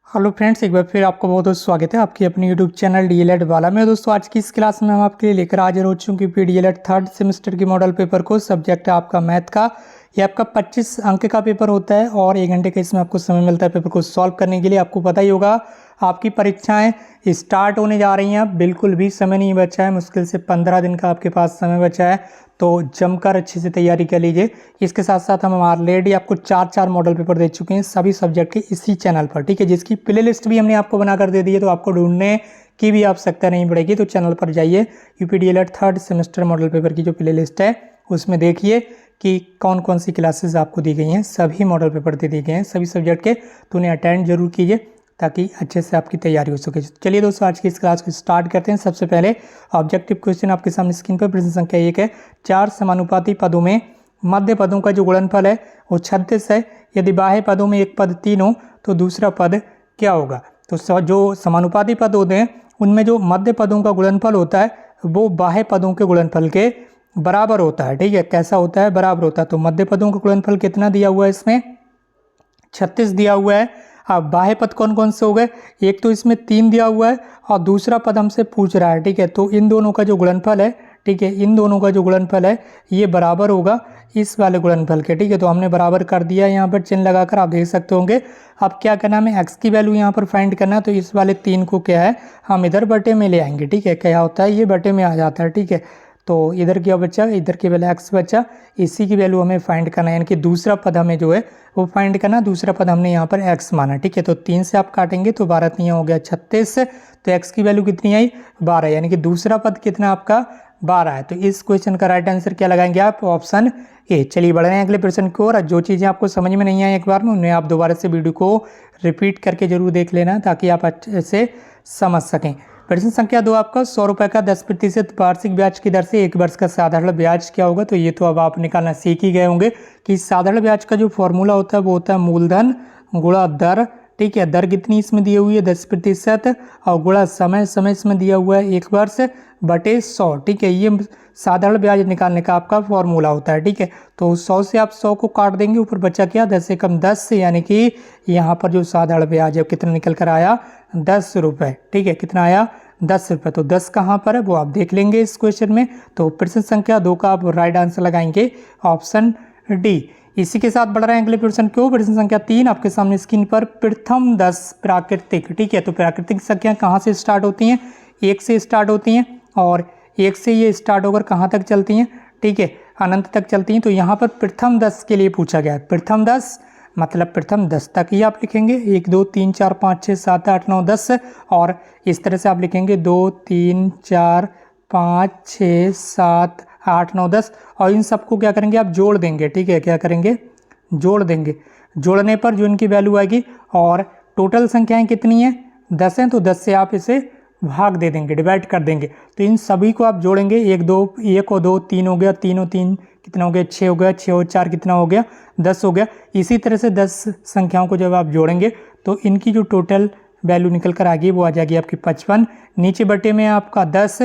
Hello friends, एक बार फिर आपका बहुत बहुत स्वागत है आपकी अपनी यूट्यूब चैनल डीएलएड वाला में। दोस्तों, आज की इस क्लास में हम आपके लिए लेकर हाजिर हो चुके हैं डीएलएड थर्ड सेमेस्टर की मॉडल पेपर को। सब्जेक्ट है आपका मैथ का। ये आपका 25 अंक का पेपर होता है और 1 घंटे का इसमें आपको समय मिलता है पेपर को सॉल्व करने के लिए। आपको पता ही होगा आपकी परीक्षाएं स्टार्ट होने जा रही हैं, बिल्कुल भी समय नहीं बचा है। मुश्किल से 15 दिन का आपके पास समय बचा है, तो जमकर अच्छे से तैयारी कर लीजिए। इसके साथ साथ हम ऑलरेडी आपको 4 मॉडल पेपर दे चुके हैं सभी सब्जेक्ट के इसी चैनल पर, ठीक है, जिसकी प्ले लिस्ट भी हमने आपको बनाकर दे दी है, तो आपको ढूंढने की भी आवश्यकता नहीं पड़ेगी। तो चैनल पर जाइए, यूपीडीएलएड थर्ड सेमेस्टर मॉडल पेपर की जो प्ले लिस्ट है उसमें देखिए कि कौन कौन सी क्लासेस आपको दी गई हैं। सभी मॉडल पेपर दे दिए गए हैं सभी सब्जेक्ट के, तो उन्हें अटेंड जरूर कीजिए ताकि अच्छे से आपकी तैयारी हो सके। चलिए दोस्तों, आज की इस क्लास को स्टार्ट करते हैं। सबसे पहले ऑब्जेक्टिव क्वेश्चन आपके सामने स्क्रीन पर प्रश्न संख्या 1 है। 4 समानुपाती पदों में मध्य पदों का जो गुणनफल है वो 36 है। यदि बाह्य पदों में एक पद 3 हो तो दूसरा पद क्या होगा। तो जो समानुपाती पद होते हैं उनमें जो मध्य पदों का गुणनफल होता है वो बाह्य पदों के गुणनफल के बराबर होता है, ठीक है। कैसा होता है? बराबर होता है। तो मध्य पदों का गुणनफल कितना दिया हुआ है इसमें? 36 दिया हुआ है। अब बाह्य पद कौन कौन से हो गए? एक तो इसमें 3 दिया हुआ है और दूसरा पद हमसे पूछ रहा है, ठीक है। तो इन दोनों का जो गुणनफल है, ठीक है, इन दोनों का जो गुणनफल है ये बराबर होगा इस वाले गुणनफल के, ठीक है। तो हमने बराबर कर दिया यहाँ पर चिन्ह लगाकर, आप देख सकते होंगे। अब क्या करना, हमें एक्स की वैल्यू यहाँ पर फाइंड करना है। तो इस वाले 3 को क्या है, हम इधर बटे में ले आएंगे, ठीक है। क्या होता है, ये बटे में आ जाता है, ठीक है। तो इधर क्या बचा, इधर की वैल्यू एक्स बचा, इसी की वैल्यू हमें फाइंड करना है, यानी कि दूसरा पद हमें जो है वो फाइंड करना। दूसरा पद हमने यहाँ पर एक्स माना, ठीक है। तो 3 से आप काटेंगे तो 12 3 हो गया 36। तो एक्स की वैल्यू कितनी आई? 12, यानी कि दूसरा पद कितना आपका? 12 है। तो इस क्वेश्चन का राइट आंसर क्या लगाएंगे आप? Option A. चलिए बढ़ रहे हैं अगले प्रश्न की ओर। जो चीज़ें आपको समझ में नहीं आई एक बार में, उन्हें आप दोबारा से वीडियो को रिपीट करके जरूर देख लेना ताकि आप अच्छे से समझ सकें। प्रश्न संख्या 2 आपका 100 रुपये का 10% वार्षिक ब्याज की दर से 1 वर्ष का साधारण ब्याज क्या होगा। तो ये तो अब आप निकालना सीख ही गए होंगे कि साधारण ब्याज का जो फॉर्मूला होता है वो होता है मूलधन गुणा दर, ठीक है। दर कितनी इसमें दी हुई है? 10% और गुणा समय, समय इसमें दिया हुआ है 1 वर्ष बटे 100, ठीक है। ये साधारण ब्याज निकालने का आपका फॉर्मूला होता है, ठीक है। तो 100 से आप 100 को काट देंगे, ऊपर बचा क्या? 10 से कम 10, यानी कि यहाँ पर जो साधारण ब्याज है कितना निकल कर आया? 10 रुपये, ठीक है। कितना आया? 10 रुपये। तो 10 कहाँ पर है वो आप देख लेंगे इस क्वेश्चन में। तो प्रश्न संख्या 2 का आप राइट आंसर लगाएंगे ऑप्शन डी। इसी के साथ बढ़ रहे हैं अगले प्रश्न क्यों। प्रश्न संख्या 3 आपके सामने स्क्रीन पर प्रथम 10 प्राकृतिक, ठीक है। तो प्राकृतिक संख्या कहाँ से स्टार्ट होती हैं? 1 से स्टार्ट होती हैं और 1 से ये स्टार्ट होकर कहाँ तक चलती हैं, ठीक है, अनंत तक चलती हैं। तो यहाँ पर प्रथम 10 के लिए पूछा गया है। प्रथम 10 मतलब प्रथम 10 तक ही आप लिखेंगे। 1 2 3 4 5 6 7 8 9 10 और इस तरह से आप लिखेंगे 2 3 4 5 6 7 8 9 10 और इन सबको क्या करेंगे आप? जोड़ देंगे, ठीक है। क्या करेंगे? जोड़ देंगे। जोड़ने पर जो इनकी वैल्यू आएगी, और टोटल संख्याएं कितनी हैं? 10 हैं, तो 10 से आप इसे भाग दे देंगे, डिवाइड कर देंगे। तो इन सभी को आप जोड़ेंगे। 1 और 2 3 हो गया, 3 और 3 कितना हो गया? 6 हो गया, 6 और 4 कितना हो गया? 10 हो गया। इसी तरह से 10 संख्याओं को जब आप जोड़ेंगे तो इनकी जो टोटल वैल्यू निकल कर आ गई वो आ जाएगी आपकी 55। नीचे बटे में आपका 10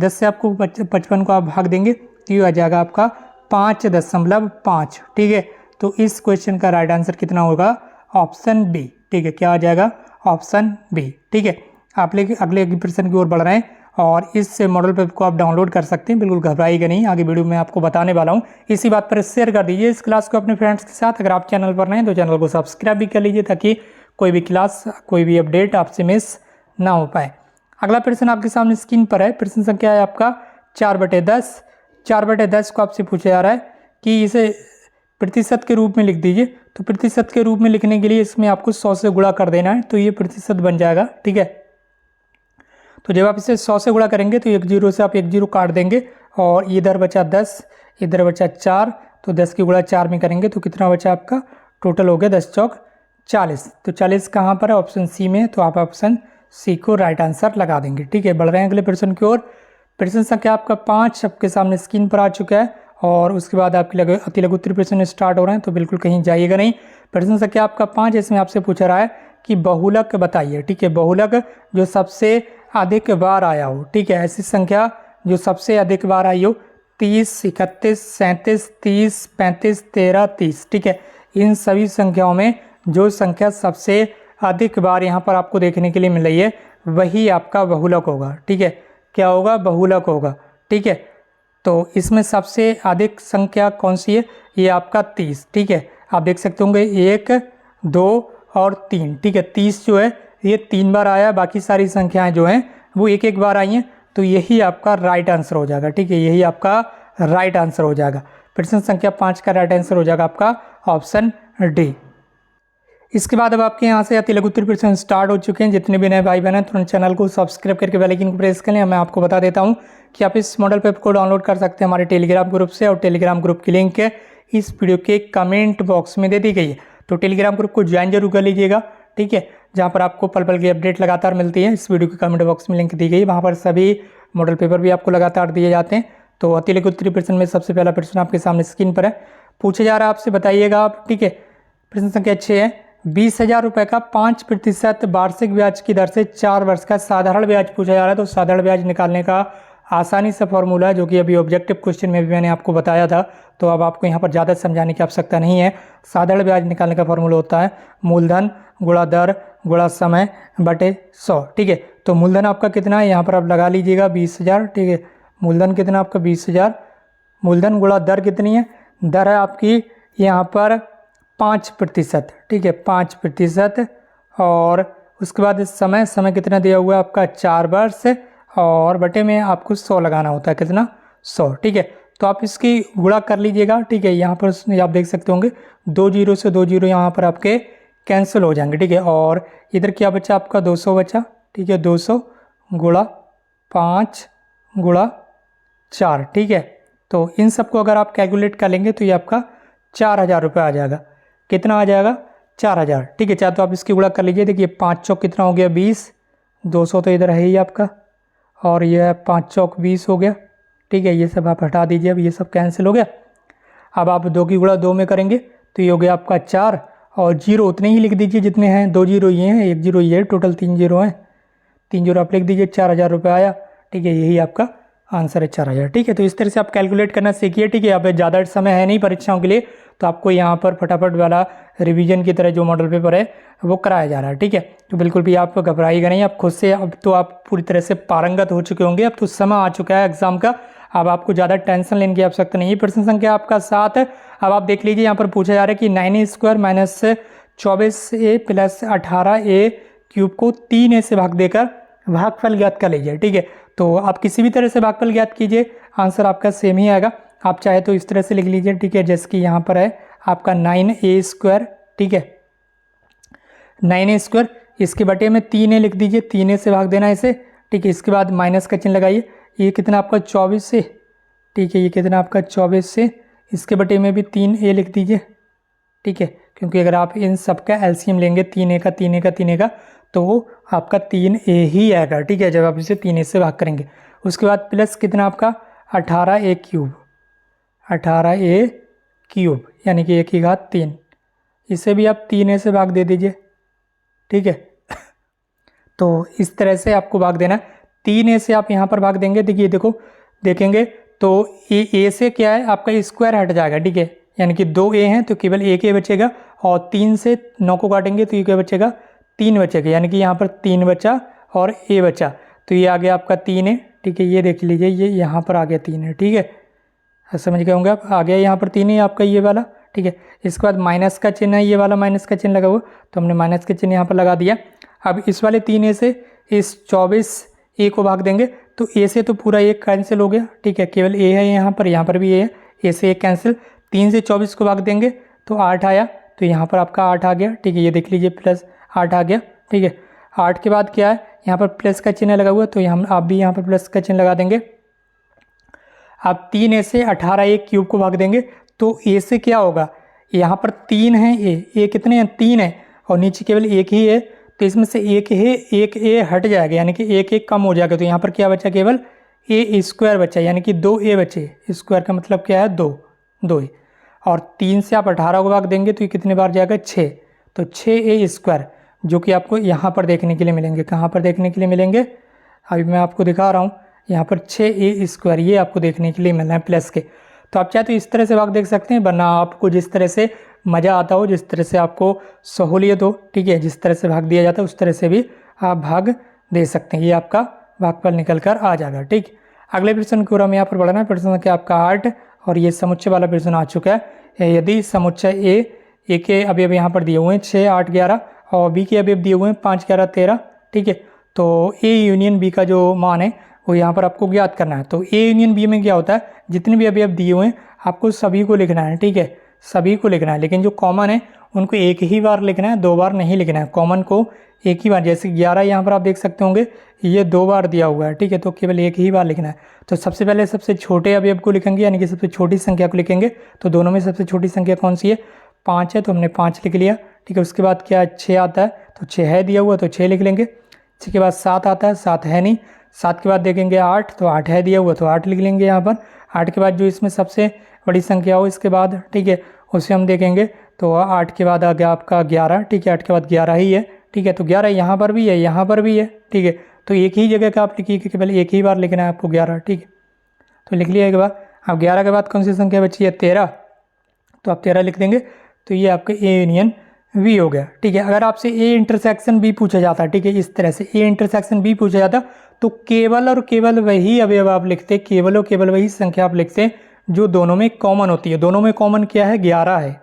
से आपको 55 को आप भाग देंगे तो ये आ जाएगा आपका 5.5, ठीक है। तो इस क्वेश्चन का राइट आंसर कितना होगा? ऑप्शन बी, ठीक है। क्या आ जाएगा? ऑप्शन बी, ठीक है। आप लेके अगले प्रश्न की ओर बढ़ रहे हैं और इस मॉडल पेपर को आप डाउनलोड कर सकते हैं, बिल्कुल घबराइएगा नहीं। आगे वीडियो में आपको बताने वाला हूँ, इसी बात पर शेयर कर दीजिए इस क्लास को अपने फ्रेंड्स के साथ। अगर आप चैनल पर नए हैं तो चैनल को सब्सक्राइब भी कर लीजिए ताकि कोई भी क्लास, कोई भी अपडेट आपसे मिस ना हो पाए। अगला प्रश्न आपके सामने स्क्रीन पर है। प्रश्न संख्या है आपका 4/10। 4/10 को आपसे पूछा जा रहा है कि इसे प्रतिशत के रूप में लिख दीजिए। तो प्रतिशत के रूप में लिखने के लिए इसमें आपको 100 से गुणा कर देना है, तो ये प्रतिशत बन जाएगा, ठीक है। तो जब आप इसे 100 से गुणा करेंगे तो 1 0 से आप 1 0 काट देंगे और इधर बचा 10, इधर बचा 4, तो 10 की गुणा 4 में करेंगे तो कितना बचा आपका? टोटल हो गया 10 चौक 40। तो 40 कहाँ पर है? ऑप्शन सी में। तो आप ऑप्शन सी को राइट आंसर लगा देंगे, ठीक है। बढ़ रहे हैं अगले प्रश्न की ओर। प्रश्न संख्या आपका 5 आपके सामने स्क्रीन पर आ चुका है और उसके बाद आपके अति लघु उत्तरीय प्रश्न स्टार्ट हो रहे हैं, तो बिल्कुल कहीं जाइएगा नहीं। प्रश्न संख्या आपका 5, इसमें आपसे पूछा रहा है कि बहुलक बताइए, ठीक है। बहुलक जो सबसे अधिक बार आया हो, ठीक है। ऐसी संख्या जो सबसे अधिक बार आई हो 30, 31, 37, 30, 35, 13, 30, ठीक है। इन सभी संख्याओं में जो संख्या सबसे अधिक बार यहाँ पर आपको देखने के लिए मिल रही है वही आपका बहुलक होगा। ठीक है, क्या होगा? बहुलक होगा। ठीक है, तो इसमें सबसे अधिक संख्या कौन सी है? ये आपका 30। ठीक है, आप देख सकते होंगे 1, 2 और 3। ठीक है, 30 जो है ये 3 बार आया, बाकी सारी संख्याएं जो हैं वो एक एक बार आई हैं, तो यही आपका राइट आंसर हो जाएगा। ठीक है, यही आपका राइट आंसर हो जाएगा। प्रश्न संख्या 5 का राइट आंसर हो जाएगा आपका ऑप्शन डी। इसके बाद अब आपके यहाँ से तिलक उत्तर प्रश्न स्टार्ट हो चुके हैं। जितने भी नए भाई बहन हैं तुरंत चैनल को सब्सक्राइब करके बेल आइकन को प्रेस करें। मैं आपको बता देता हूँ कि आप इस मॉडल पेपर को डाउनलोड कर सकते हैं हमारे टेलीग्राम ग्रुप से, और टेलीग्राम ग्रुप की लिंक इस वीडियो के कमेंट बॉक्स में दे दी गई है। तो टेलीग्राम ग्रुप को ज्वाइन जरूर कर लीजिएगा। ठीक है, जहाँ पर आपको पल पल की अपडेट लगातार मिलती है। इस वीडियो के कमेंट बॉक्स में लिंक दी गई है, वहाँ पर सभी मॉडल पेपर भी आपको लगातार दिए जाते हैं। तो अतिलक उत्तरी प्रश्न में सबसे पहला प्रश्न आपके सामने स्क्रीन पर है, पूछा जा रहा है आपसे, बताइएगा आप। ठीक है, प्रश्न संख्या 6 है, 20,000 रुपये का 5% वार्षिक ब्याज की दर से 4 वर्ष का साधारण ब्याज पूछा जा रहा है। तो साधारण ब्याज निकालने का आसानी से फॉर्मूला है, जो कि अभी ऑब्जेक्टिव क्वेश्चन में भी मैंने आपको बताया था, तो अब आपको यहाँ पर ज़्यादा समझाने की आवश्यकता नहीं है। साधारण ब्याज निकालने का फॉर्मूला होता है मूलधन गुणा दर गुणा समय बटे 100। ठीक है, तो मूलधन आपका कितना है यहाँ पर आप लगा लीजिएगा 20,000। ठीक है, मूलधन कितना आपका 20,000, मूलधन गुणा दर कितनी है? दर है आपकी यहाँ पर 5%। ठीक है, 5%। और उसके बाद समय कितना दिया हुआ है आपका 4 वर्ष, और बटे में आपको 100 लगाना होता है, कितना? 100। ठीक है, तो आप इसकी गुणा कर लीजिएगा। ठीक है, यहाँ पर आप देख सकते होंगे 2 जीरो से 2 जीरो यहाँ पर आपके कैंसिल हो जाएंगे। ठीक है, और इधर क्या बचा आपका 200 बचा। ठीक है, 200 गुणा 5 गुणा 4। ठीक है, तो इन सबको अगर आप कैलकुलेट कर लेंगे तो ये आपका 4,000 रुपये आ जाएगा। कितना आ जाएगा? 4,000। ठीक है, चाहे तो आप इसकी गुणा कर लीजिए। देखिए 5 चौक कितना हो गया? 20। 200 तो इधर है ही आपका, और यह 5 चौक 20 हो गया। ठीक है, ये सब आप हटा दीजिए, अब ये सब कैंसिल हो गया। अब आप 2 की गुणा 2 में करेंगे तो ये हो गया आपका 4, और जीरो उतने ही लिख दीजिए जितने हैं। 2 जीरो ये हैं, 1 जीरो ये है, टोटल 3 जीरो हैं। 3 जीरो आप लिख दीजिए, 4,000 रुपये आया। ठीक है, यही आपका आंसर है 4,000। ठीक है, तो इस तरह से आप कैलकुलेट करना सीखिए। ठीक है, अब ज़्यादा समय है नहीं परीक्षाओं के लिए, तो आपको यहाँ पर फटाफट वाला रिवीजन की तरह जो मॉडल पेपर है वो कराया जा रहा है। ठीक है, तो बिल्कुल भी आप घबराइएगा नहीं, आप खुद से, अब तो आप पूरी तरह से पारंगत हो चुके होंगे। अब तो समय आ चुका है एग्जाम का, अब आपको ज़्यादा टेंशन लेने की आवश्यकता नहीं है। प्रश्न संख्या आपका 7 है। अब आप देख लीजिए, यहाँ पर पूछा जा रहा है कि 9a² minus 24a plus 18a cube को 3a से भाग देकर भागफल ज्ञात कर लीजिए। ठीक है, तो आप किसी भी तरह से भागफल ज्ञात कीजिए, आंसर आपका सेम ही आएगा। आप चाहे तो इस तरह से लिख लीजिए। ठीक है, जैसे कि यहाँ पर है आपका 9a²। ठीक है, 9a², इसके बटे में 3a लिख दीजिए, 3a से भाग देना इसे। ठीक है, इसके बाद माइनस का चिन्ह लगाइए, ये कितना आपका 24 से। ठीक है, ये कितना आपका 24 से, इसके बटे में भी 3a लिख दीजिए। ठीक है, क्योंकि अगर आप इन सब का एलसीएम लेंगे 3a का 3a का 3a का, तो वो आपका 3a ही आएगा। ठीक है, जब आप इसे 3a से भाग करेंगे। उसके बाद प्लस कितना आपका 18a³, 18a³ यानी कि 1 की घात 3, इसे भी आप 3a से भाग दे दीजिए। ठीक है, तो इस तरह से आपको भाग देना। 3a से आप यहाँ पर भाग देंगे। देखिए देखो देखेंगे तो a से क्या है आपका स्क्वायर हट जाएगा। ठीक है, यानी कि 2a हैं तो केवल 1a बचेगा, और 3 से 9 को काटेंगे तो ये क्या बचेगा? 3 बचेगा, यानी कि यहाँ पर 3 बचा और a बचा, तो ये आ गया आपका 3a। ठीक है, ये देख लीजिए, ये यहाँ पर आ गया 3a। ठीक है, समझ गए होंगे आप, आ गया यहाँ पर 3a आपका ये वाला। ठीक है, इसके बाद माइनस का चिन्ह है, ये वाला माइनस का चिन्ह लगा हुआ, तो हमने माइनस का चिन्ह यहाँ पर लगा दिया। अब इस वाले 3a से इस 24a को भाग देंगे तो a से तो पूरा 1 कैंसिल हो गया। ठीक है, केवल a है यहाँ पर भी a है, a से 1 कैंसिल। 3 से 24 को भाग देंगे तो 8 आया, तो यहाँ पर आपका 8 आ गया। ठीक है, ये देख लीजिए प्लस 8 आ गया। ठीक है, 8 के बाद क्या है यहाँ पर प्लस का चिन्ह लगा हुआ, तो हम आप भी यहाँ पर प्लस का चिन्ह लगा देंगे। आप 3a से 18a³ को भाग देंगे तो a से क्या होगा, यहाँ पर 3 है, a कितने हैं? 3 है, और नीचे केवल 1 ही है, तो इसमें से एक a हट जाएगा, यानी कि 1 कम हो जाएगा, तो यहाँ पर क्या बचा? केवल a² बचा, यानी कि 2a बचे। स्क्वायर का मतलब क्या है? 2 ही, और 3 से आप 18 को भाग देंगे तो ये कितने बार जाएगा? 6, तो 6a², जो कि आपको यहाँ पर देखने के लिए मिलेंगे। कहाँ पर देखने के लिए मिलेंगे? अभी मैं आपको दिखा रहा हूँ, यहाँ पर 6a², ये आपको देखने के लिए मिल रहा है प्लस के। तो आप चाहे तो इस तरह से भाग देख सकते हैं, वरना आपको जिस तरह से मज़ा आता हो, जिस तरह से आपको सहूलियत हो, ठीक है, जिस तरह से भाग दिया जाता है उस तरह से भी आप भाग दे सकते हैं। ये आपका भागफल निकल कर आ जाएगा। ठीक, अगले प्रश्न की ओर हम यहाँ पर बढ़ना है। प्रश्न संख्या आपका 8 और ये समुच्चय वाला प्रश्न आ चुका है। यदि समुच्चय ए के अवयव यहाँ पर दिए हुए हैं 6, 8, 11 और बी के अवयव दिए हुए हैं 5, 11, 13, ठीक है, तो ए यूनियन बी का जो मान है वो यहाँ पर आपको ज्ञात करना है। तो ए यूनियन बी में क्या होता है, जितने भी अवयव दिए हुए हैं आपको सभी को लिखना है, ठीक है, सभी को लिखना है, लेकिन जो कॉमन है उनको एक ही बार लिखना है, 2 बार नहीं लिखना है। कॉमन को एक ही बार, जैसे 11 यहाँ पर आप देख सकते होंगे ये 2 बार दिया हुआ है, ठीक है, तो केवल एक ही बार लिखना है। तो सबसे पहले सबसे छोटे अवयव को लिखेंगे, यानी कि सबसे छोटी संख्या को लिखेंगे। तो दोनों में सबसे छोटी संख्या कौन सी है, 5 है, तो हमने 5 लिख लिया, ठीक है। उसके बाद क्या 6 आता है, तो 6 है दिया हुआ तो 6 लिख लेंगे। 6 के बाद 7 आता है, 7 है नहीं। 7 के बाद देखेंगे 8, तो 8 है दिया हुआ तो 8 लिख लेंगे यहाँ पर। 8 के बाद जो इसमें सबसे बड़ी संख्या हो इसके बाद, ठीक है, उसे हम देखेंगे। तो 8 के बाद आ गया आपका 11, ठीक है, 8 के बाद 11 ही है, ठीक है, तो 11 यहाँ पर भी है, यहाँ पर भी है, ठीक है, तो एक ही जगह का आप लिखिए, केवल एक ही बार लिखना है आपको 11, ठीक है, तो लिख लिया एक बार। अब 11 के बाद कौन सी संख्या बची है, 13, तो आप 13 लिख देंगे। तो ये आपका ए यूनियन बी हो गया, ठीक है। अगर आपसे ए इंटरसेक्शन बी पूछा जाता है, ठीक है, इस तरह से ए इंटरसेक्शन बी पूछा जाता तो केवल और केवल वही अवयव आप लिखते, केवल और केवल वही संख्या आप लिखते जो दोनों में कॉमन होती है। दोनों में कॉमन क्या है, 11 है,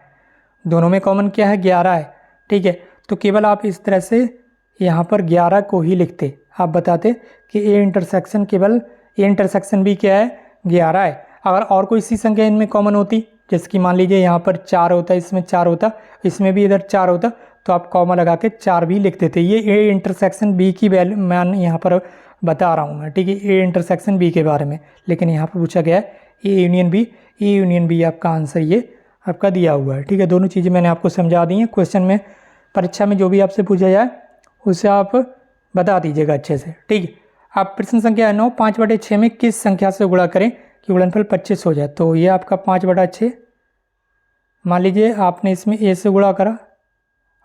दोनों में कॉमन क्या है, 11 है, ठीक है। तो केवल आप इस तरह से यहाँ पर 11 को ही लिखते, आप बताते कि ए इंटरसेक्शन केवल ए इंटरसेक्शन भी क्या है, 11 है। अगर और कोई सी संख्या इनमें कॉमन होती, जैसे कि मान लीजिए यहाँ पर 4 होता, इसमें 4 होता, इसमें भी इधर 4 होता, तो आप कॉमा लगा के 4 भी लिख देते। ये ए इंटरसेक्शन बी की वैल्यू मैं यहाँ पर बता रहा हूँ मैं, ठीक है, ए इंटरसेक्शन बी के बारे में। लेकिन यहाँ पर पूछा गया है A union B, A union B आपका आंसर ये आपका दिया हुआ है, ठीक है। दोनों चीज़ें मैंने आपको समझा दी हैं। क्वेश्चन में, परीक्षा में जो भी आपसे पूछा जाए उसे आप बता दीजिएगा अच्छे से, ठीक है। आप प्रश्न संख्या 9, 5/6 में किस संख्या से गुणा करें कि गुणनफल 25 हो जाए। तो ये आपका 5/6, मान लीजिए आपने इसमें ए से गुणा करा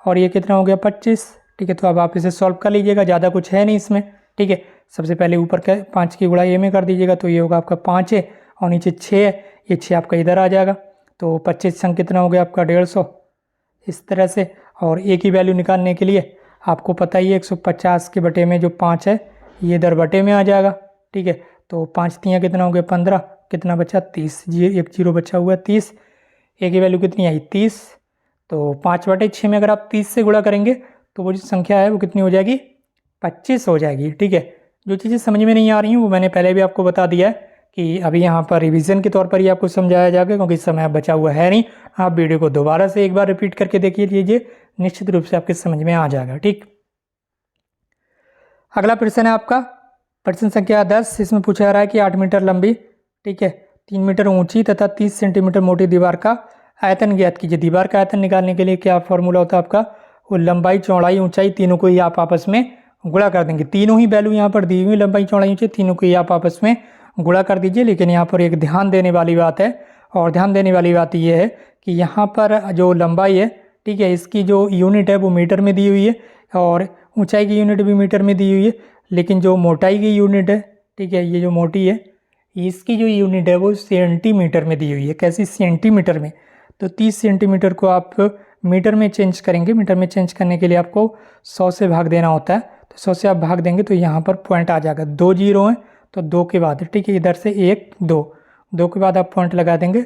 और ये कितना हो गया, 25, ठीक है। तो अब आप इसे सॉल्व कर लीजिएगा, ज़्यादा कुछ है नहीं इसमें, ठीक है। सबसे पहले ऊपर का 5 की गुणा ए में कर दीजिएगा, तो ये होगा आपका 5 है और नीचे 6 है, ये 6 आपका इधर आ जाएगा। तो 25 संग कितना हो गया आपका 150, इस तरह से। और ए की वैल्यू निकालने के लिए आपको पता ही है 150 के बटे में जो 5 है ये इधर बटे में आ जाएगा, ठीक है। तो 5 तियाँ कितना हो गया 15, कितना बचा 30, जी एक जीरो बचा हुआ है 30। ए की वैल्यू कितनी आई 30, तो 5/6 में अगर आप 30 से गुणा करेंगे तो वो जो संख्या है वो कितनी हो जाएगी, 25 हो जाएगी, ठीक है। जो चीज़ें समझ में नहीं आ रही हैं वो मैंने पहले भी आपको बता दिया है कि अभी यहाँ पर रिवीजन के तौर पर ही आपको समझाया जाएगा, क्योंकि समय बचा हुआ है नहीं। आप वीडियो को दोबारा से एक बार रिपीट करके देखिए लीजिए, निश्चित रूप से आपके समझ में आ जाएगा, ठीक। अगला प्रश्न है आपका प्रश्न संख्या 10। इसमें पूछा जा रहा है कि 8 मीटर लंबी, ठीक है, 3 मीटर ऊंची तथा 30 सेंटीमीटर मोटी दीवार का आयतन ज्ञात कीजिए। दीवार का आयतन निकालने के लिए क्या फॉर्मूला होता है आपका, वो लंबाई चौड़ाई ऊंचाई तीनों को ही आप आपस में गुणा कर देंगे। तीनों ही वैल्यू यहाँ पर दी हुई, लंबाई चौड़ाई ऊंचाई तीनों को ही आप आपस में गुणा कर दीजिए। लेकिन यहाँ पर एक ध्यान देने वाली बात है, और ध्यान देने वाली बात ये है कि यहाँ पर जो लंबाई है, ठीक है, इसकी जो यूनिट है वो मीटर में दी हुई है और ऊंचाई की यूनिट भी मीटर में दी हुई है। लेकिन जो मोटाई की यूनिट है, ठीक है, ये जो मोटी है इसकी जो यूनिट है वो सेंटीमीटर में दी हुई है। कैसी, सेंटीमीटर में। तो 30 सेंटीमीटर को आप मीटर में चेंज करेंगे। मीटर में चेंज करने के लिए आपको 100 से भाग देना होता है। तो 100 से आप भाग देंगे तो यहाँ पर पॉइंट आ जाएगा, 2 जीरो हैं तो 2 के बाद, ठीक है, इधर से 1 2 के बाद आप पॉइंट लगा देंगे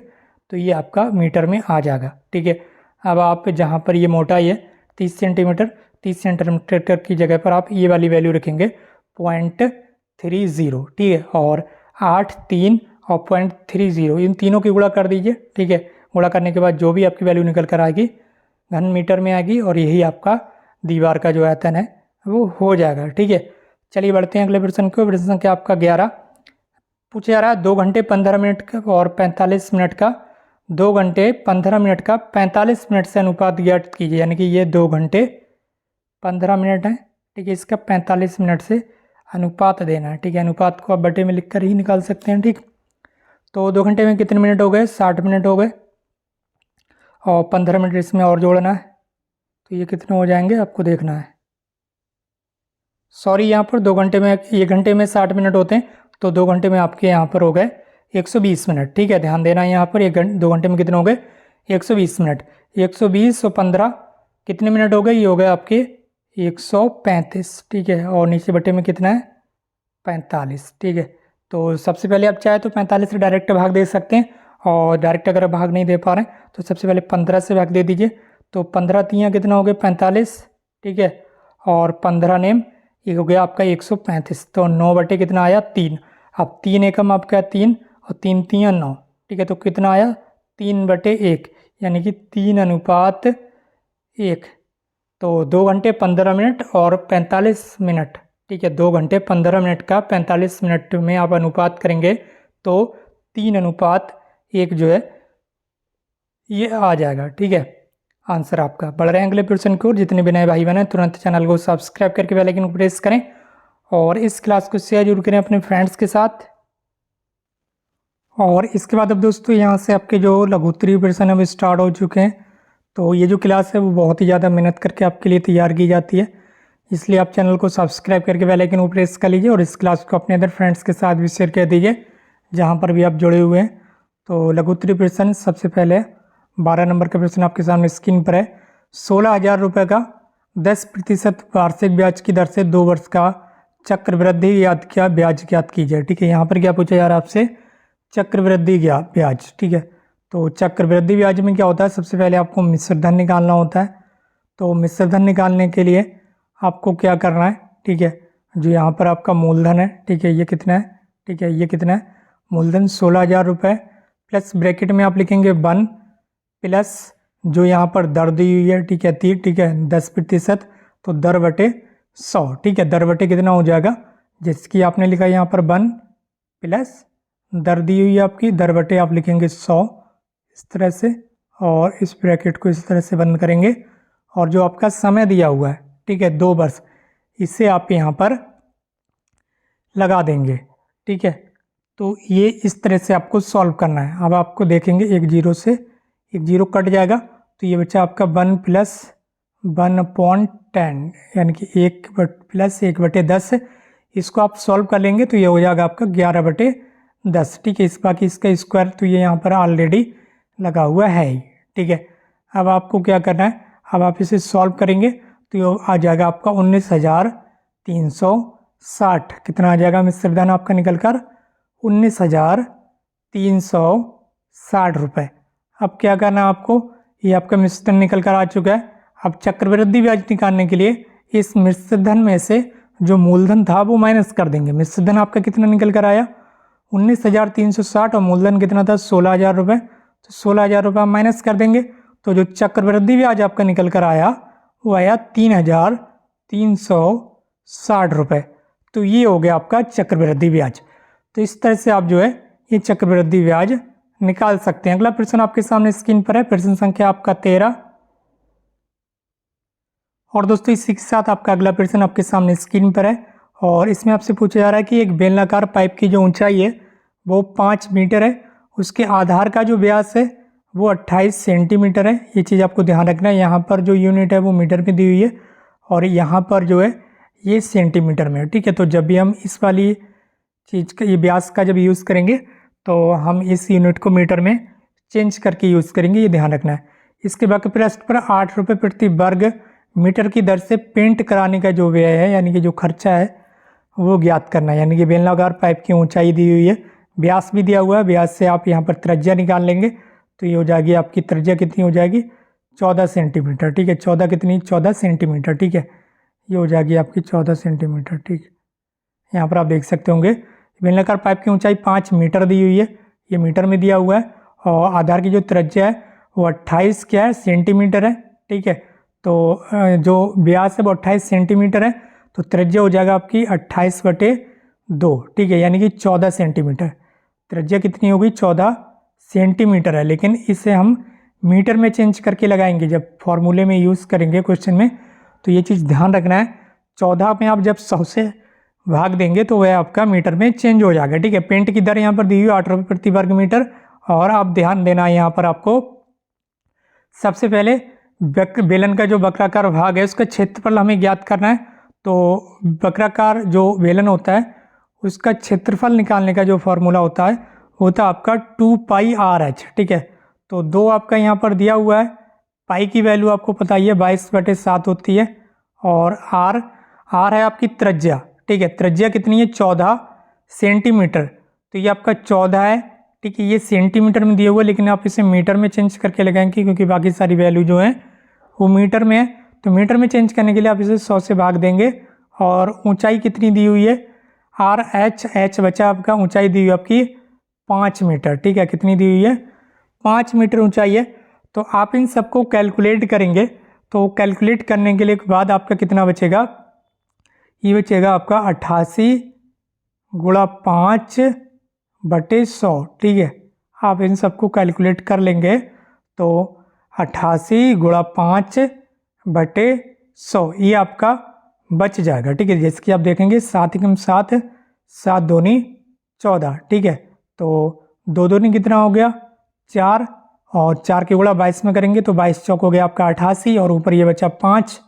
तो ये आपका मीटर में आ जाएगा, ठीक है। अब आप जहाँ पर ये मोटाई है 30 सेंटीमीटर, 30 सेंटीमीटर की जगह पर आप ये वाली वैल्यू रखेंगे 0.30, ठीक है, और 8, 3 और 0.30, इन तीनों की गुणा कर दीजिए, ठीक है। गुणा करने के बाद जो भी आपकी वैल्यू निकल कर आएगी घन मीटर में आएगी और यही आपका दीवार का जो आयतन है वो हो जाएगा, ठीक है। चलिए बढ़ते हैं अगले प्रश्न को। प्रश्न संख्या आपका 11 पूछा जा रहा है 2 घंटे 15 मिनट का और 45 मिनट का, 2 घंटे 15 मिनट का 45 मिनट से अनुपात ज्ञात कीजिए। यानी कि ये 2 घंटे 15 मिनट है, ठीक है, इसका 45 मिनट से अनुपात देना है, ठीक है। अनुपात को आप बटे में लिख कर ही निकाल सकते हैं, ठीक। तो 2 घंटे में कितने मिनट हो गए, 60 मिनट हो गए और 15 मिनट इसमें और जोड़ना है, तो ये कितने हो जाएंगे आपको देखना है। सॉरी, यहाँ पर 2 घंटे में, 1 घंटे में 60 मिनट होते हैं, तो 2 घंटे में आपके यहाँ पर हो गए 120 मिनट, ठीक है। ध्यान देना, यहाँ पर 2 घंटे में कितने हो गए 120 मिनट। 120 और 15 कितने मिनट हो गए? ये हो गए आपके 135, ठीक है। और नीचे बटे में कितना है? 45, ठीक है। तो सबसे पहले आप चाहे तो 45 से डायरेक्ट भाग दे सकते हैं, और डायरेक्ट अगर आप भाग नहीं दे पा रहे हैं तो सबसे पहले 15 से भाग दे दीजिए। तो 15 तियाँ कितना हो गए? 45, ठीक है। और 15 नेम ये हो गया आपका 135। तो 9 बटे कितना आया? 3। अब 3 एकम आपका 3 और 3 तियाँ 9, ठीक है। तो कितना आया? 3 बटे 1, यानी कि 3:1। तो 2 घंटे 15 मिनट और 45 मिनट, ठीक है। 2 घंटे 15 मिनट का 45 मिनट में आप अनुपात करेंगे तो 3:1 जो है ये आ जाएगा, ठीक है। आंसर आपका। बढ़ रहे हैं अगले प्रश्न की ओर। जितने भी नए भाई बने तुरंत चैनल को सब्सक्राइब करके बेल आइकन को प्रेस करें और इस क्लास को शेयर जरूर करें अपने फ्रेंड्स के साथ। और इसके बाद अब दोस्तों यहाँ से आपके जो लघुत्तरीय प्रश्न अब स्टार्ट हो चुके हैं। तो ये जो क्लास है वो बहुत ही ज़्यादा मेहनत करके आपके लिए तैयार की जाती है, इसलिए आप चैनल को सब्सक्राइब करके बेल आइकन को प्रेस कर लीजिए और इस क्लास को अपने अदर फ्रेंड्स के साथ भी शेयर कर दीजिए जहाँ पर भी आप जुड़े हुए हैं। तो लघुत्तरीय प्रश्न सबसे पहले 12 नंबर का प्रश्न आपके सामने स्क्रीन पर है। 16,000 रुपये का 10% वार्षिक ब्याज की दर से 2 वर्ष का चक्रवृद्धि ब्याज ज्ञात कीजिए, ठीक है। यहाँ पर क्या पूछा जा रहा है आपसे? चक्रवृद्धि ब्याज, ठीक है। तो चक्रवृद्धि ब्याज में क्या होता है? सबसे पहले आपको मिश्र धन निकालना होता है। तो मिश्र धन निकालने के लिए आपको क्या करना है, ठीक है। जो यहाँ पर आपका मूलधन है, ठीक है, ये कितना है? ठीक है, ये कितना है? मूलधन 16,000 रुपये प्लस ब्रैकेट में आप लिखेंगे 1 प्लस जो यहाँ पर दर दी हुई है, ठीक है, 3, ठीक है, 10%। तो दर बटे 100, ठीक है। दर बटे कितना हो जाएगा? जिसकी आपने लिखा यहाँ पर 1 प्लस दर दी हुई है आपकी, दर बटे आप लिखेंगे 100 इस तरह से, और इस ब्रैकेट को इस तरह से बंद करेंगे। और जो आपका समय दिया हुआ है, ठीक है, 2 वर्ष, इसे आप यहाँ पर लगा देंगे, ठीक है। तो ये इस तरह से आपको सॉल्व करना है। अब आपको देखेंगे 1 0 से 1 0 कट जाएगा, तो ये बच्चा आपका 1 प्लस 1/10, यानी कि 1 प्लस 1/10। इसको आप सॉल्व कर लेंगे तो ये हो जाएगा आपका 11/10, ठीक है। इस बाकी इसका स्क्वायर तो ये यहाँ पर ऑलरेडी लगा हुआ है ही, ठीक है। अब आपको क्या करना है? अब आप इसे सॉल्व करेंगे तो ये आ जाएगा आपका 19,360। कितना आ जाएगा मिश्र धन आपका निकल कर? 19,360 रुपये। अब क्या करना है आपको? ये आपका मिश्र धन निकल कर आ चुका है। अब चक्रवृद्धि ब्याज निकालने के लिए इस मिश्र धन में से जो मूलधन था वो माइनस कर देंगे। मिश्र धन आपका कितना निकल कर आया? 19,360 और मूलधन कितना था? 16,000 रुपये। तो 16,000 रुपये माइनस कर देंगे तो जो चक्रवृद्धि ब्याज आपका निकल कर आया वो आया 3,360 रुपये। तो ये हो गया आपका चक्रवृद्धि ब्याज। तो इस तरह से आप जो है ये चक्रवृद्धि ब्याज निकाल सकते हैं। अगला प्रश्न आपके सामने स्क्रीन पर है, प्रश्न संख्या आपका 13। और दोस्तों इसी के साथ आपका अगला प्रश्न आपके सामने स्क्रीन पर है, और इसमें आपसे पूछा जा रहा है कि एक बेलनाकार पाइप की जो ऊंचाई है वो 5 मीटर है, उसके आधार का जो व्यास है वो 28 सेंटीमीटर है। ये चीज़ आपको ध्यान रखना है। यहाँ पर जो यूनिट है वो मीटर में दी हुई है और यहाँ पर जो है ये सेंटीमीटर में है, ठीक है। तो जब भी हम इस वाली चीज़ का ये व्यास का जब यूज़ करेंगे तो हम इस यूनिट को मीटर में चेंज करके यूज़ करेंगे, ये ध्यान रखना है। इसके बाद प्रश्न पर 8 रुपये प्रति वर्ग मीटर की दर से पेंट कराने का जो व्यय है, यानी कि जो खर्चा है वो ज्ञात करना है। यानी कि बेलनाकार पाइप की ऊंचाई दी हुई है, व्यास भी दिया हुआ है, व्यास से आप यहाँ पर त्रिज्या निकाल लेंगे तो ये हो जाएगी आपकी त्रिज्या कितनी हो जाएगी? 14 सेंटीमीटर, ठीक है। 14 कितनी? 14 सेंटीमीटर, ठीक है। ये हो जाएगी आपकी 14 सेंटीमीटर, ठीक। यहाँ पर आप देख सकते होंगे बेलनाकार पाइप की ऊंचाई 5 मीटर दी हुई है, ये मीटर में दिया हुआ है, और आधार की जो त्रिज्या है वो 28 क्या है? सेंटीमीटर है, ठीक है। तो जो व्यास है वो 28 सेंटीमीटर है, तो त्रिज्या हो जाएगा आपकी 28/2, ठीक है, यानी कि 14 सेंटीमीटर। त्रिज्या कितनी होगी? 14 सेंटीमीटर है, लेकिन इसे हम मीटर में चेंज करके लगाएंगे जब फॉर्मूले में यूज़ करेंगे क्वेश्चन में, तो ये चीज़ ध्यान रखना है। 14 में आप जब 100 से भाग देंगे तो वह आपका मीटर में चेंज हो जाएगा, ठीक है। पेंट की दर यहाँ पर दी हुई 8 रुपये प्रति वर्ग मीटर, और आप ध्यान देना है यहाँ पर आपको सबसे पहले बेलन का जो वक्राकार भाग है उसका क्षेत्रफल हमें ज्ञात करना है। तो वक्राकार जो बेलन होता है उसका क्षेत्रफल निकालने का जो फॉर्मूला होता है वो होता है आपका 2πRh, ठीक है। तो 2 आपका यहाँ पर दिया हुआ है। पाई की वैल्यू आपको पता ही है 22/7 होती है। और आर है आपकी त्रिज्या, ठीक है। त्रिज्या कितनी है 14 सेंटीमीटर, तो ये आपका 14 है, ठीक है। ये सेंटीमीटर में दिया हुआ है, लेकिन आप इसे मीटर में चेंज करके लगाएंगे क्योंकि बाकी सारी वैल्यू जो है वो मीटर में है। तो मीटर में चेंज करने के लिए आप इसे 100 से भाग देंगे। और ऊंचाई कितनी दी हुई है एच बचा आपका, ऊंचाई दी हुई है आपकी 5 मीटर, ठीक है। कितनी दी हुई है 5 मीटर ऊंचाई है। तो आप इन सबको कैलकुलेट करेंगे, तो कैलकुलेट करने के लिए बाद आपका कितना बचेगा, ये बचेगा आपका 88 गुणा 5/100, ठीक है। आप इन सबको कैलकुलेट कर लेंगे तो 88 गुणा 5/100 ये आपका बच जाएगा, ठीक है। जैसे कि आप देखेंगे 7 एकम 7, 7 दूनी 14, ठीक है। तो 2 दूनी कितना हो गया 4, और 4 के गुणा 22 में करेंगे तो 22 चौक हो गया आपका 88, और ऊपर ये बचा 5,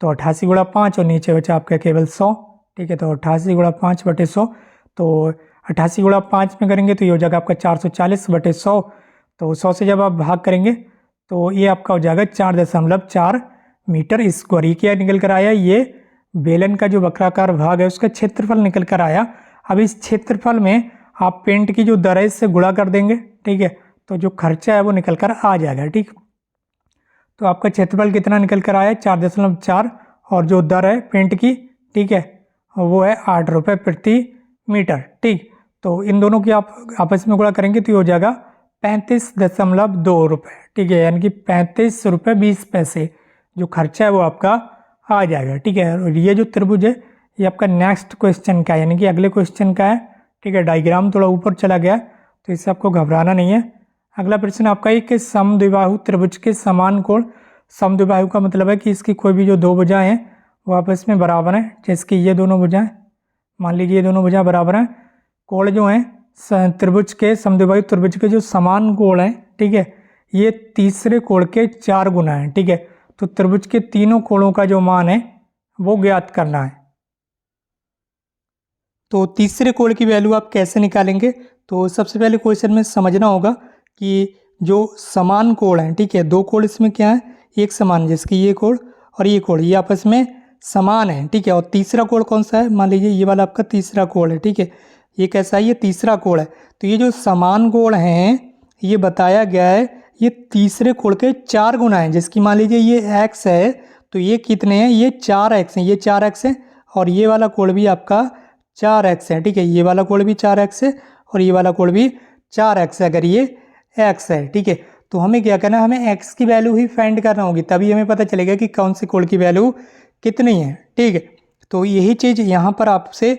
तो 88 गुणा 5, और नीचे बचा आपका केवल 100, ठीक है। तो 88 गुणा 5/100, तो 88 गुणा 5 में करेंगे तो ये हो जाएगा आपका 440/100। तो 100 से जब आप भाग करेंगे तो ये आपका हो जाएगा 4.4 मीटर स्क्वायर। ये क्या निकल कर आया, ये बेलन का जो वक्राकार भाग है उसका क्षेत्रफल निकल कर आया। अब इस क्षेत्रफल में आप पेंट की जो दर है इससे गुणा कर देंगे, ठीक है। तो जो खर्चा है वो निकल कर आ जाएगा, ठीक। तो आपका क्षेत्रफल कितना निकल कर आया 4.4, और जो दर है पेंट की, ठीक है, वो है 8 रुपये प्रति मीटर, ठीक। तो इन दोनों की आप आपस में गुणा करेंगे तो ये हो जाएगा 35.2 रुपये, ठीक है। यानी कि 35 रुपये 20 पैसे जो खर्चा है वो आपका आ जाएगा, ठीक है। और ये जो त्रिभुज है ये आपका नेक्स्ट क्वेश्चन का है, यानी कि अगले क्वेश्चन का है, ठीक है। डायग्राम थोड़ा ऊपर चला गया तो इससे आपको घबराना नहीं है। अगला प्रश्न आपका है कि समद्विबाहु त्रिभुज के समान कोण, समद्विबाहु का मतलब है कि इसकी कोई भी जो 2 भुजाएं हैं वो आपस में बराबर हैं। जैसे कि ये दोनों भुजाएं, मान लीजिए ये दोनों भुजाएं बराबर हैं। कोण जो हैं त्रिभुज के, समद्विबाहु त्रिभुज के जो समान कोण हैं, ठीक है, ये तीसरे कोण के 4 गुना है, ठीक है। तो त्रिभुज के तीनों कोणों का जो मान है वो ज्ञात करना है। तो तीसरे कोण की वैल्यू आप कैसे निकालेंगे, तो सबसे पहले क्वेश्चन में समझना होगा कि जो समान कोण है, ठीक है, 2 कोण इसमें क्या है एक समान, जैसे कि ये कोण और ये कोण ये आपस में समान है, ठीक है। और तीसरा कोण कौन सा है, मान लीजिए ये वाला आपका तीसरा कोण है, ठीक है। ये कैसा है, ये तीसरा कोण है। तो ये जो समान कोण हैं ये बताया गया है ये तीसरे कोण के 4 गुना है। जैसे कि मान लीजिए ये x है तो ये कितने हैं, ये 4x हैं, ये 4x है, और ये वाला कोण भी आपका 4x है, ठीक है। ये वाला कोण भी 4x है और ये वाला कोण भी 4x है, अगर ये x है, ठीक है। तो हमें क्या करना है, हमें x की वैल्यू ही फाइंड करना होगी, तभी हमें पता चलेगा कि कौन सी कोण की वैल्यू कितनी है, ठीक है। तो यही चीज़ यहाँ पर आपसे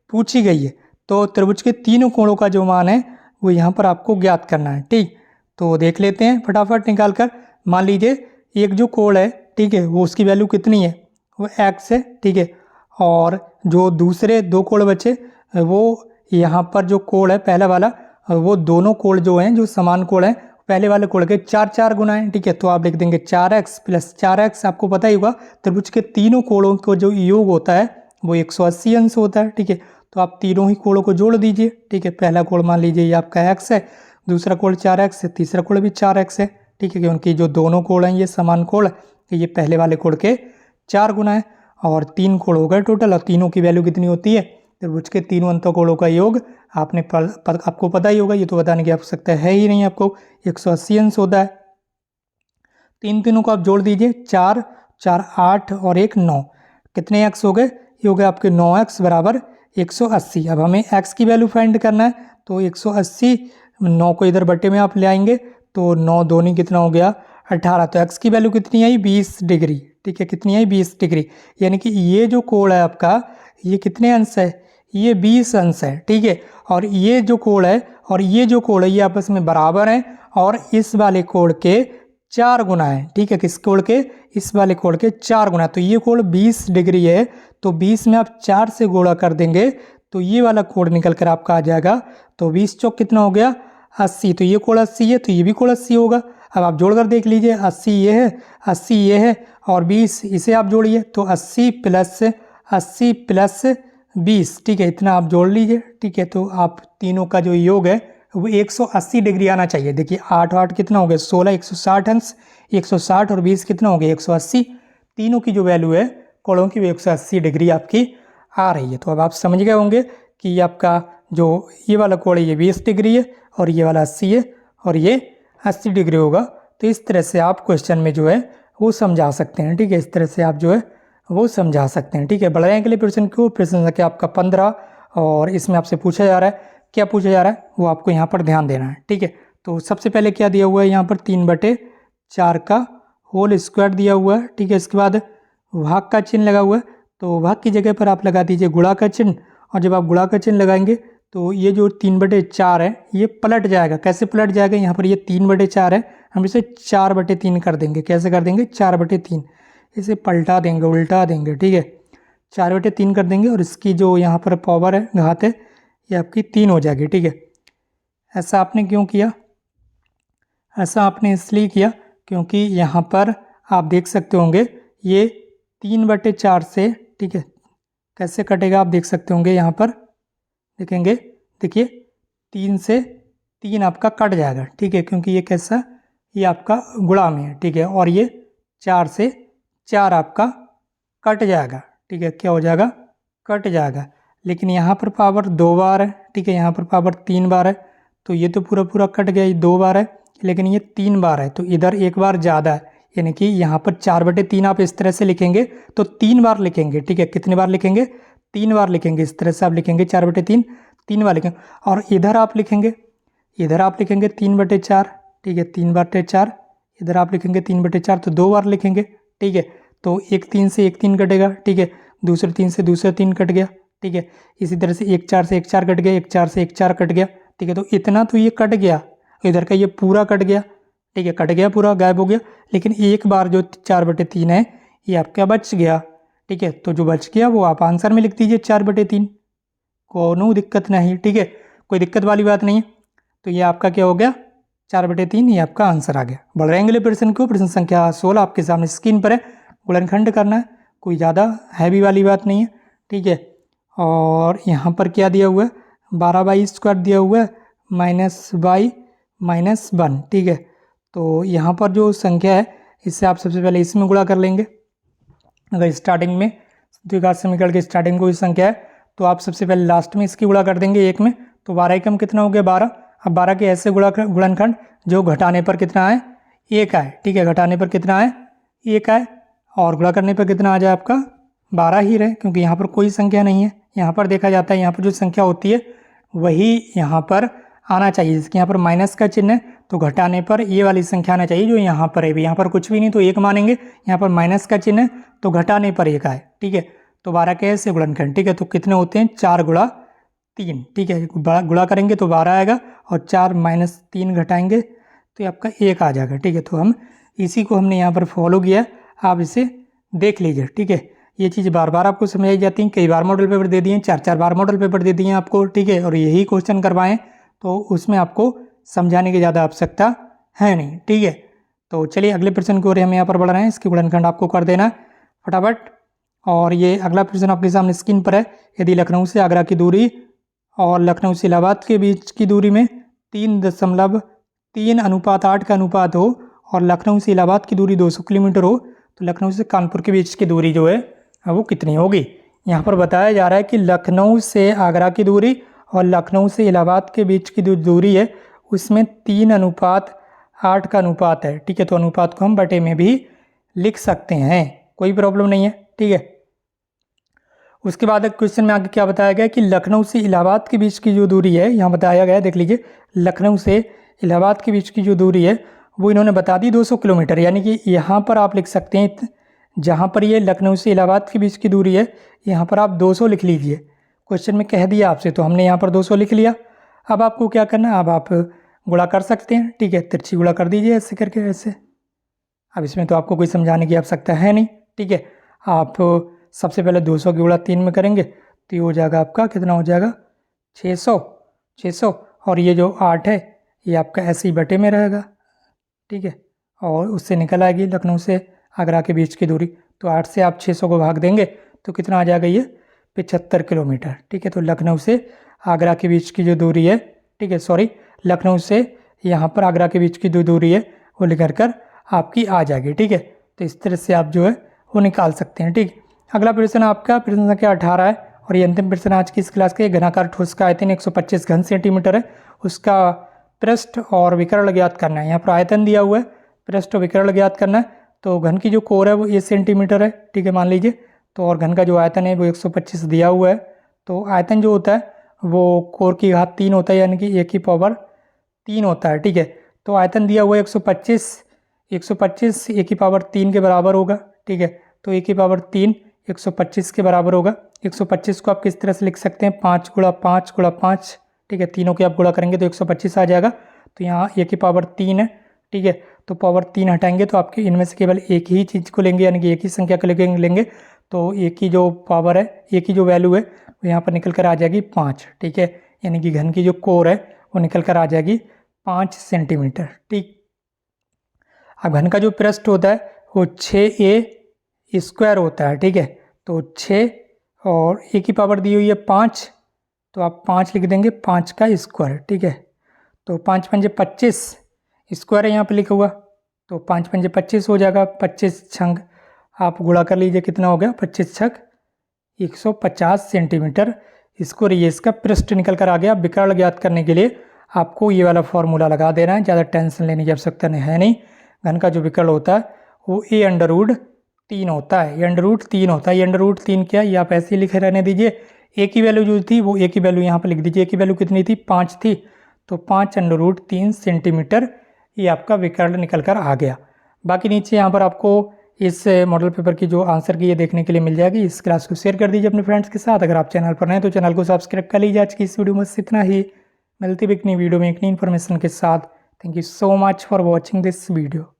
पूछी गई है। तो त्रिभुज के तीनों कोणों का जो मान है वो यहाँ पर आपको ज्ञात करना है, ठीक। तो देख लेते हैं फटाफट निकाल कर। मान लीजिए एक जो कोण है, ठीक है, वो उसकी वैल्यू कितनी है, वो x है, ठीक है। और जो दूसरे 2 कोण बचे वो यहाँ पर जो कोण है पहला वाला, वो दोनों कोण जो हैं जो समान कोण है पहले वाले कोण के 4 गुना है, ठीक है। तो आप लिख देंगे 4x + 4x। आपको पता ही होगा त्रिभुज के तीनों कोणों को जो योग होता है वो 180 अंश होता है, ठीक है। तो आप तीनों ही कोणों को जोड़ दीजिए, ठीक है। पहला कोण मान लीजिए ये आपका x है, दूसरा कोण 4x है, तीसरा कोण भी 4x है, ठीक है। क्योंकि जो दोनों कोण हैं ये समान कोण है, ये पहले वाले कोण के 4 गुना है, और 3 कोण हो गए टोटल। और तीनों की वैल्यू कितनी होती है, त्रिभुज के तीनों अंतःकोणों का योग आपको पता ही होगा, ये तो बताने की आवश्यकता है ही नहीं आपको, 180 अंश होता है। तीनों को आप जोड़ दीजिए, 4 4 8 और 1 9, कितने x हो गए, ये हो गए आपके 9x बराबर 180। अब हमें x की वैल्यू फाइंड करना है, तो 180 9 को इधर बट्टे में आप ले आएंगे तो 9 दूनी कितना हो गया 18। तो x की वैल्यू कितनी आई 20 डिग्री, ठीक है। कितनी आई 20 डिग्री, यानी कि ये जो कोण है आपका ये कितने अंश है, ये 20 अंश है, ठीक है। और ये जो कोण है और ये जो कोण है ये आपस में बराबर हैं, और इस वाले कोण के 4 गुना है, ठीक है। किस कोण के, इस वाले कोण के 4 गुना। तो ये कोण 20 डिग्री है, तो 20 में आप 4 से गुणा कर देंगे तो ये वाला कोण निकल कर आपका आ जाएगा। तो 20 चौक कितना हो गया 80, तो ये कोण 80 है तो ये भी कोण 80 होगा। अब आप जोड़कर देख लीजिए, 80 ये है, 80 ये है, और 20 इसे आप जोड़िए तो 80 + 20, ठीक है, इतना आप जोड़ लीजिए, ठीक है। तो आप तीनों का जो योग है वो 180 डिग्री आना चाहिए। देखिए 8 8 कितना हो गया 16, 160 अंश, 160 और 20 कितना हो गया 180। तीनों की जो वैल्यू है कोणों की वो 180 डिग्री आपकी आ रही है। तो अब आप समझ गए होंगे कि ये आपका जो ये वाला कोण है ये 20 डिग्री है और ये वाला 80 है और ये 80 डिग्री होगा। तो इस तरह से आप क्वेश्चन में जो है वो समझा सकते हैं, ठीक है। इस तरह से आप जो है वो समझा सकते हैं, ठीक है। बढ़ाएं के लिए प्रश्न को, प्रश्न संख्या आपका 15 और इसमें आपसे पूछा जा रहा है, क्या पूछा जा रहा है वो आपको यहाँ पर ध्यान देना है, ठीक है। तो सबसे पहले क्या दिया हुआ है यहाँ पर 3/4 का होल स्क्वायर दिया हुआ है, ठीक है। इसके बाद भाग का चिन्ह लगा हुआ है, तो भाग की जगह पर आप लगा दीजिए गुणा का चिन्ह, और जब आप गुणा का चिन्ह लगाएंगे तो ये जो 3/4 है ये पलट जाएगा। कैसे पलट जाएगा, यहाँ पर ये 3/4 है, हम इसे 4/3 कर देंगे। कैसे कर देंगे 4/3, इसे पलटा देंगे, उल्टा देंगे, ठीक है। 4/3 कर देंगे और इसकी जो यहाँ पर पावर है, घात है, ये आपकी 3 हो जाएगी, ठीक है। ऐसा आपने क्यों किया, ऐसा आपने इसलिए किया क्योंकि यहाँ पर आप देख सकते होंगे ये 3/4 से, ठीक है, कैसे कटेगा आप देख सकते होंगे। यहाँ पर देखेंगे, देखिए 3 से 3 आपका कट जाएगा, ठीक है, क्योंकि ये कैसा, ये आपका गुणा में है, ठीक है। और ये 4 से 4 आपका कट जाएगा, ठीक है, क्या हो जाएगा, कट जाएगा। लेकिन यहाँ पर पावर 2 बार है, ठीक है, यहाँ पर पावर 3 बार है, तो ये तो पूरा पूरा कट गया, ये 2 बार है, लेकिन ये 3 बार है, तो इधर 1 बार ज़्यादा है, यानी कि यहाँ पर 4/3 आप इस तरह से लिखेंगे तो 3 बार लिखेंगे, ठीक है। कितने बार लिखेंगे, 3 बार लिखेंगे। इस तरह से आप लिखेंगे 4/3, 3 बार लिखेंगे। और इधर आप लिखेंगे, इधर आप लिखेंगे 3/4, ठीक है, 3/4, इधर आप लिखेंगे 3/4, तो 2 बार लिखेंगे, ठीक है। तो एक 3 से एक 3 कटेगा, ठीक है, दूसरे 3 से दूसरा 3 कट गया, ठीक है। इसी तरह से 1 4 से 1 4 कट गया, 1 4 से 1 4 कट गया, ठीक है। तो इतना तो ये कट गया, इधर का ये पूरा कट गया, ठीक है, कट गया, पूरा गायब हो गया। लेकिन एक बार जो 4/3 है ये आपका बच गया, ठीक है। तो जो बच गया वो आप आंसर में लिख दीजिए 4/3, कोनो दिक्कत नहीं, ठीक है, कोई दिक्कत वाली बात नहीं है। तो ये आपका क्या हो गया 4/3, ये आपका आंसर आ गया। बढ़ रहे अगले प्रश्न को, प्रश्न संख्या 16 आपके सामने स्क्रीन पर है। गुणनखंड करना है, कोई ज़्यादा हैवी वाली बात नहीं है, ठीक है। और यहाँ पर क्या दिया हुआ है, 12/2 दिया हुआ है, -/-1, ठीक है। तो यहाँ पर जो संख्या है इससे आप सबसे पहले इसमें गुणा कर लेंगे। अगर स्टार्टिंग में द्विघात समीकरण के स्टार्टिंग में कोई संख्या है तो आप सबसे पहले लास्ट में इसकी गुणा कर देंगे 1 में, तो 12 कम कितना हो गया 12। अब 12 के ऐसे गुणनखंड जो घटाने पर कितना आए 1 आए, ठीक है, घटाने पर कितना आए 1 आए, और गुणा करने पर कितना आ जाए आपका 12 ही रहे, क्योंकि यहाँ पर कोई संख्या नहीं है। यहाँ पर देखा जाता है यहाँ पर जो संख्या होती है वही यहाँ पर आना चाहिए। जिसके यहाँ पर माइनस का चिन्ह है तो घटाने पर ये वाली संख्या आना चाहिए जो यहाँ पर है। यहाँ पर कुछ भी नहीं तो 1 मानेंगे, यहाँ पर माइनस का चिन्ह है तो घटाने पर 1 आए, ठीक है। तो 12 के ऐसे गुणनखंड, ठीक है, तो कितने होते हैं 4 × 3, ठीक है, गुणा करेंगे तो 12 आएगा और 4 - 3 घटाएंगे तो ये आपका 1 आ जाएगा, ठीक है। तो हम इसी को हमने यहाँ पर फॉलो किया, आप इसे देख लीजिए, ठीक है। ये चीज़ बार बार आपको समझाई जाती हैं, कई बार मॉडल पेपर दे दिए, 4 बार मॉडल पेपर दे दिए आपको, ठीक है, और यही क्वेश्चन करवाएं तो उसमें आपको समझाने की ज़्यादा आवश्यकता है नहीं, ठीक है। तो चलिए अगले प्रश्न की ओर हम यहाँ पर बढ़ रहे हैं। इसकी गुणनखंड आपको कर देना फटाफट। और ये अगला प्रश्न आपके सामने स्क्रीन पर है। यदि लखनऊ से आगरा की दूरी और लखनऊ से इलाहाबाद के बीच की दूरी में 3.3:8 का अनुपात हो और लखनऊ से इलाहाबाद की दूरी 200 किलोमीटर हो तो लखनऊ से कानपुर के बीच की दूरी जो है वो कितनी होगी। यहाँ पर बताया जा रहा है कि लखनऊ से आगरा की दूरी और लखनऊ से इलाहाबाद के बीच की जो दूरी है उसमें 3:8 का अनुपात है, ठीक है। तो अनुपात को हम बटे में भी लिख सकते हैं, कोई प्रॉब्लम नहीं है, ठीक है। उसके बाद क्वेश्चन में आगे क्या बताया गया कि लखनऊ से इलाहाबाद के बीच की जो दूरी है, यहाँ बताया गया है, देख लीजिए, लखनऊ से इलाहाबाद के बीच की जो दूरी है वो इन्होंने बता दी 200 किलोमीटर। यानी कि यहाँ पर आप लिख सकते हैं, जहाँ पर ये लखनऊ से इलाहाबाद के बीच की दूरी है यहाँ पर आप 200 लिख लीजिए। क्वेश्चन में कह दिया आपसे तो हमने यहाँ पर 200 लिख लिया। अब आपको क्या करना है, अब आप गुणा कर सकते हैं, ठीक है, तिरछी गुणा कर दीजिए ऐसे करके, ऐसे। अब इसमें तो आपको कोई समझाने की आवश्यकता है नहीं, ठीक है। आप सबसे पहले 200 की गुणा 3 में करेंगे तो ये हो जाएगा आपका कितना हो जाएगा 600, और ये जो 8 है ये आपका ऐसे ही बटे में रहेगा, ठीक है, और उससे निकल आएगी लखनऊ से आगरा के बीच की दूरी। तो 8 से आप 600 को भाग देंगे तो कितना आ जाएगा ये 75 किलोमीटर, ठीक है। तो लखनऊ से आगरा के बीच की जो दूरी है, ठीक है, सॉरी, लखनऊ से यहाँ पर आगरा के बीच की जो दूरी है वो लिख कर आपकी आ जाएगी। ठीक है, तो इस तरह से आप जो है वो निकाल सकते हैं। ठीक, अगला प्रश्न आपका प्रश्न संख्या 18 है और ये अंतिम प्रश्न आज की इस क्लास के। घनाकार ठोस का आयतन 125 घन सेंटीमीटर है, उसका पृष्ठ और विकर्ण ज्ञात करना है। यहाँ पर आयतन दिया हुआ है, पृष्ठ और विकर्ण ज्ञात करना है। तो घन की जो कोर है वो 1 सेंटीमीटर है। ठीक है, मान लीजिए। तो और घन का जो आयतन है वो 125 दिया हुआ है। तो आयतन जो होता है वो कोर की घात 3 होता है, यानी कि 1 की पावर 3 होता है। ठीक है, तो आयतन दिया हुआ है 125 1 की पावर 3 के बराबर होगा। ठीक है, तो 1 की पावर 3 125 के बराबर होगा। 125 को आप किस तरह से लिख सकते हैं, 5 गुणा 5 गुणा 5। ठीक है, तीनों के आप गुणा करेंगे तो 125 आ जाएगा। तो यहाँ 1 की पावर 3 है। ठीक है, तो पावर 3 हटाएंगे तो आपके इनमें से केवल एक ही चीज़ को लेंगे, यानी कि एक ही संख्या को लेंगे। तो एक की जो पावर है, एक की जो वैल्यू है वो यहाँ पर निकल कर आ जाएगी 5। ठीक है, यानी कि घन की जो कोर है वो निकल कर आ जाएगी 5 सेंटीमीटर। ठीक, अब घन का जो पृष्ठ होता है वो 6a² होता है। ठीक है, तो 6 और a की पावर दी हुई है 5, तो आप 5 लिख देंगे, 5 का स्क्वायर। ठीक है, तो 5 पंजे 25 स्क्वायर है यहाँ पे लिखा हुआ, तो 5 पंजे 25 हो जाएगा। 25 छंग आप गुणा कर लीजिए, कितना हो गया, 25 छक 150 सेंटीमीटर। इसको ये इसका पृष्ठ निकल कर आ गया। विकर्ण ज्ञात करने के लिए आपको ये वाला फॉर्मूला लगा देना है, ज़्यादा टेंशन लेने की आवश्यकता है नहीं। घन का जो विकर्ण होता है वो a√3 होता है। a√3 होता है। a√3 क्या, ये आप ऐसे ही लिखे रहने दीजिए। a की वैल्यू जो थी वो a की वैल्यू यहाँ पर लिख दीजिए। a की वैल्यू कितनी थी, 5 थी, तो 5√3 सेंटीमीटर ये आपका विकर्ण निकल कर आ गया। बाकी नीचे यहाँ पर आपको इस मॉडल पेपर की जो आंसर की ये देखने के लिए मिल जाएगी। इस क्लास को शेयर कर दीजिए अपने फ्रेंड्स के साथ। अगर आप चैनल पर नए तो चैनल को सब्सक्राइब कर लीजिए। आज की इस वीडियो में इतना ही, मिलती भी एक नई वीडियो में एक नई इन्फॉर्मेशन के साथ। Thank you so much for watching this video.